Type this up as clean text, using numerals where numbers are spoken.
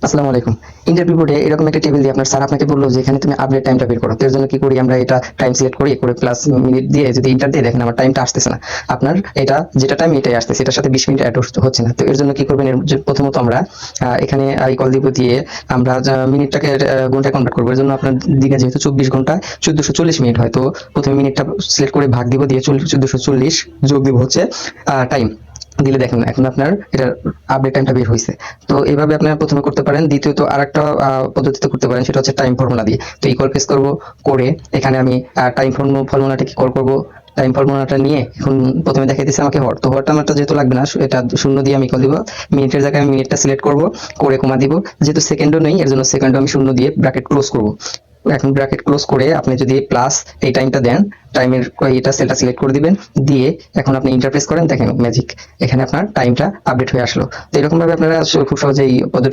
আসসালামু আলাইকুম। ইন্টারভিউ বোর্ডে এরকম একটা টেবিল দিয়ে আপনার স্যার আপনাকে বললো যে এখানে তুমি আপডেট টাইমটা বের করো। তো এর জন্য কি করি আমরা, এটা টাইম সিলেক্ট করি, করে প্লাস মিনিট দিয়ে যদি ইন্টার দিয়ে দেখেন আমার টাইমটা আসতেছে না। আপনার এটা যেটা টাইম এটাই আসতেছে, এটার সাথে 20 মিনিট অ্যাড হচ্ছে না। তো এর জন্য কি করবেন, প্রথমত আমরা এখানে ইকুয়াল দিব, দিয়ে আমরা মিনিটটাকে ঘন্টায় কনভার্ট করবো। এর জন্য আপনার দিনে যেহেতু 24 ঘন্টা 1440 মিনিট হয়, তো প্রথমে মিনিটটা সিলেক্ট করে ভাগ দিব, দিয়ে 1440 যোগ দিব হচ্ছে টাইম দিলে দেখেন এখন আপনার এটা আপডেট টাইমটা বের হয়েছে। তো এইভাবে আপনারা প্রথমে করতে পারেন। দ্বিতীয়ত আরেকটা পদ্ধতিতে করতে পারেন, সেটা হচ্ছে টাইম ফর্মুলা দিয়ে। তো ইকুয়াল প্রেস করব, করে এখানে আমি টাইম ফর্মুলাটাকে কল করব। টাইম ফর্মুলাটা নিয়ে এখন প্রথমে দেখাই দিচ্ছে আমাকে হর, তো হরটা আমারটা যেহেতু লাগবে না, এটা শূন্য দিয়ে আমি কল দিব। মিনিটের জায়গায় আমি মিনিটটা সিলেক্ট করব, করে কমা দিব। যেহেতু সেকেন্ডও নেই এর জন্য সেকেন্ডও আমি শূন্য দিয়ে ব্র্যাকেট ক্লোজ করব। এখন ব্র্যাকেট ক্লোজ করে আপনি যদি প্লাস এই টাইমটা দেন, টাইমের এটা সেলটা সিলেক্ট করে দিবেন, দিয়ে এখন আপনি ইন্টারপ্রেস করেন, দেখেন ম্যাজিক, এখানে আপনার টাইমটা আপডেট হয়ে আসলো। তো এরকম ভাবে আপনারা খুব সহজেই